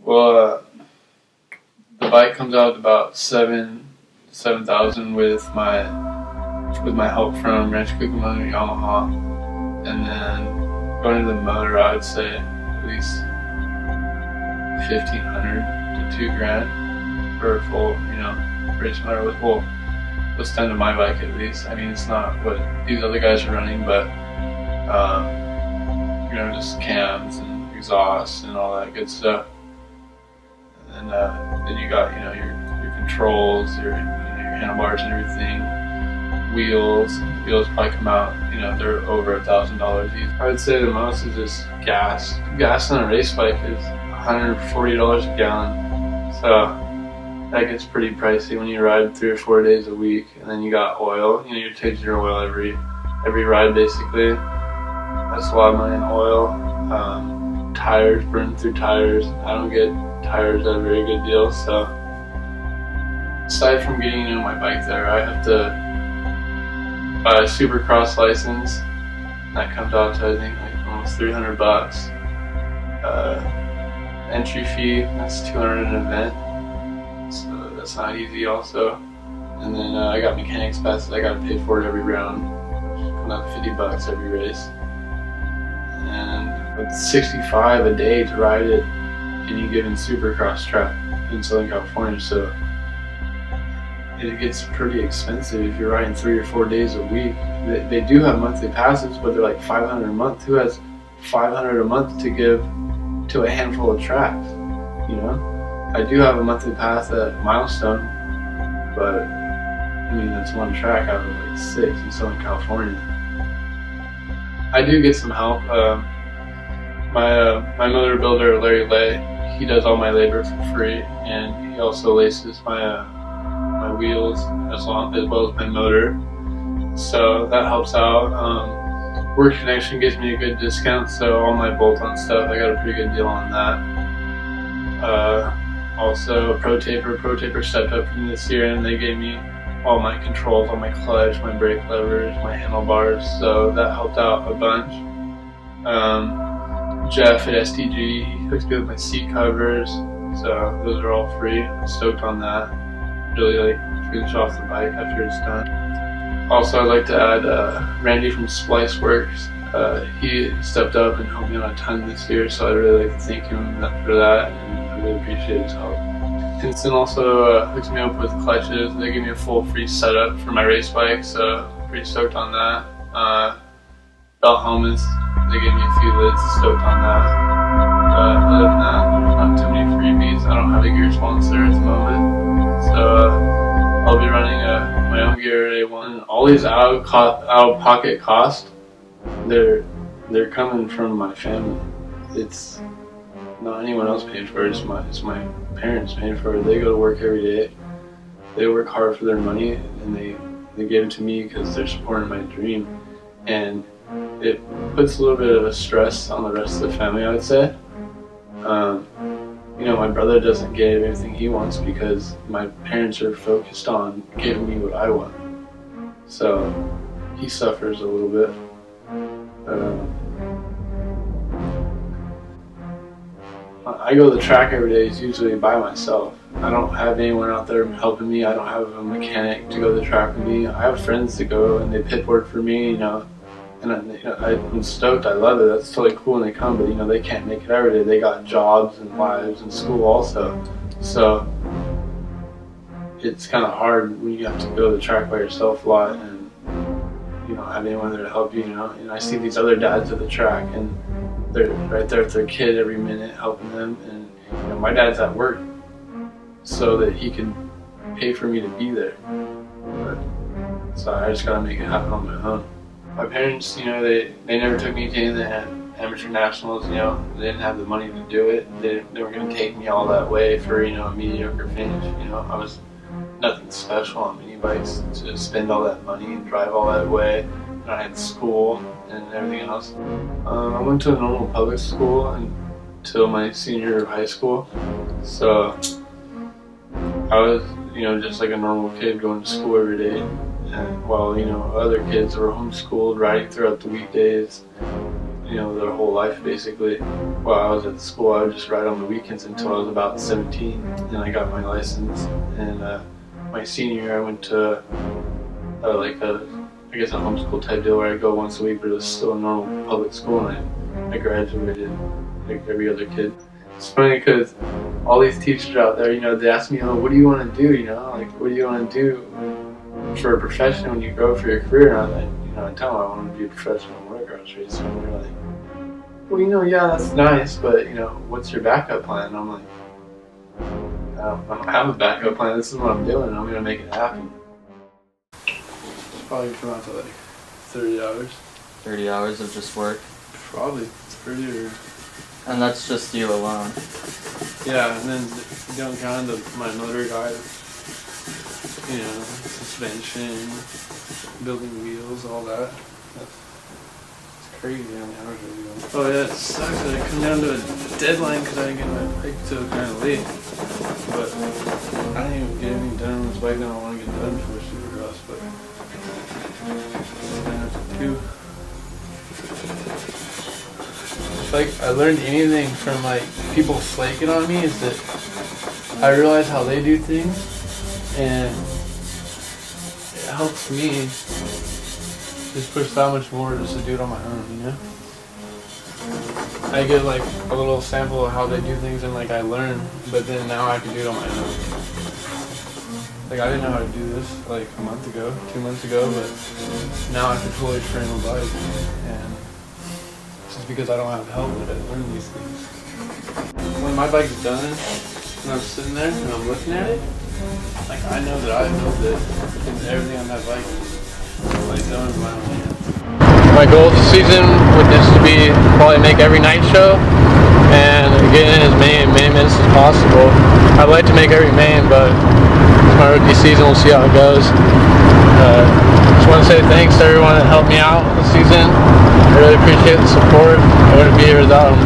Well, the bike comes out to about 7,000 with my help from Ranch Cucamonga and Yamaha, and then going to the motor, I would say at least 1,500 to $2,000 for a full, race motor will stand to my bike at least. I mean, it's not what these other guys are running, but just cams and exhausts and all that good stuff. And then you got your controls, your handlebars and everything. Wheels probably come out, they're over $1,000 each. I would say the most is just gas. Gas on a race bike is $140 a gallon, so that gets pretty pricey when you ride 3 or 4 days a week. And then you got oil. You're changing your oil every ride basically. That's a lot of money in oil. Tires, burn through tires. I don't get tires at a very good deal. So aside from getting my bike there, I have to buy a Supercross license. That comes out to I think like almost $300. Entry fee, that's $200 an event. So that's not easy also. And then I got mechanics passes. I gotta pay for it every round. Comes out to $50 every race. And it's $65 a day to ride it any given Supercross track in Southern California. So it gets pretty expensive if you're riding 3 or 4 days a week. They do have monthly passes, but they're like $500 a month. Who has $500 a month to give to a handful of tracks? I do have a monthly pass at Milestone, but I mean that's one track out of like 6 in Southern California. I do get some help. My motor builder Larry Lay, he does all my labor for free, and he also laces my wheels as well as my motor, so that helps out. Work Connection gives me a good discount, so all my bolt-on stuff, I got a pretty good deal on that. Also Pro Taper stepped up from this year, and they gave me all my controls, all my clutch, my brake levers, my handlebars, so that helped out a bunch. Jeff at STG, he hooked me with my seat covers, so those are all free. I'm stoked on that. Really finish off the bike after it's done. Also, I'd like to add Randy from Splice Works. He stepped up and helped me on a ton this year, so I'd really like to thank him for that, and I really appreciate his help. Hinson also hooked me up with clutches. They gave me a full free setup for my race bike, so pretty stoked on that. Belt helmets, they gave me a few lids, stoked on that. Other than that, there's not too many freebies. I don't have a gear sponsor at the moment, so I'll be running my own gear at A1. All these out-of-pocket costs, they're coming from my family. It's not anyone else paying for it. It's my parents paying for it. They go to work every day. They work hard for their money, and they give it to me because they're supporting my dream. And it puts a little bit of a stress on the rest of the family, I would say. My brother doesn't get everything he wants because my parents are focused on giving me what I want. So he suffers a little bit. I go to the track every day is usually by myself. I don't have anyone out there helping me. I don't have a mechanic to go to the track with me. I have friends that go and they pit work for me, and I'm stoked. I love it. That's totally cool when they come, but they can't make it every day. They got jobs and lives and school also. So it's kind of hard when you have to go to the track by yourself a lot and you don't have anyone there to help you. And I see these other dads at the track, and they're right there with their kid every minute helping them. And my dad's at work so that he can pay for me to be there. So I just gotta make it happen on my own. My parents, they never took me to any of the amateur nationals. They didn't have the money to do it. They weren't going to take me all that way for a mediocre finish. I was nothing special on mini bikes to spend all that money and drive all that way. And I had school and everything else. I went to a normal public school until my senior year of high school. So I was, just like a normal kid going to school every day. And while, other kids were homeschooled, riding throughout the weekdays, you know, their whole life basically. While I was at the school, I would just ride on the weekends until I was about 17, and I got my license. And my senior year, I went to I guess a homeschool type deal where I go once a week, but it was still a normal public school, and I graduated like every other kid. It's funny because all these teachers out there, you know, they ask me, oh, what do you want to do, you know, like, what do you want to do for a profession when you grow for your career? And I tell them I want to be a professional motocross racer, and they're like, well, you know, yeah, that's nice, but, you know, what's your backup plan? And I'm like, I don't have a backup plan. This is what I'm doing. I'm going to make it happen. Probably come out to like 30 hours. 30 hours of just work? Probably 30 or... And that's just you alone? Yeah, and then you don't count my motor guy, you know, suspension, building wheels, all that. It's crazy how many hours are going. Oh yeah, it sucks that I come down to a deadline because I didn't get my bike till kind of late. But I didn't even get anything done on this bike that I want to get done for Supercross, but I have to do. If like I learned anything from like people flaking on me is that I realize how they do things, and it helps me just push that much more just to do it on my own, you know? I get like a little sample of how they do things and like I learn, but then now I can do it on my own. Like I didn't know how to do this like a month ago, 2 months ago, but now I can totally train a bike, and just because I don't have help that I learn these things. When my bike's done and I'm sitting there and I'm looking at it, like I know that I built it and everything on that bike is like done with my own hands. My goal this season would just to be probably make every night show and get in as many minutes as possible. I'd like to make every main, but it's my rookie season. We'll see how it goes. Just want to say thanks to everyone that helped me out this season. I really appreciate the support. I wouldn't be here without them.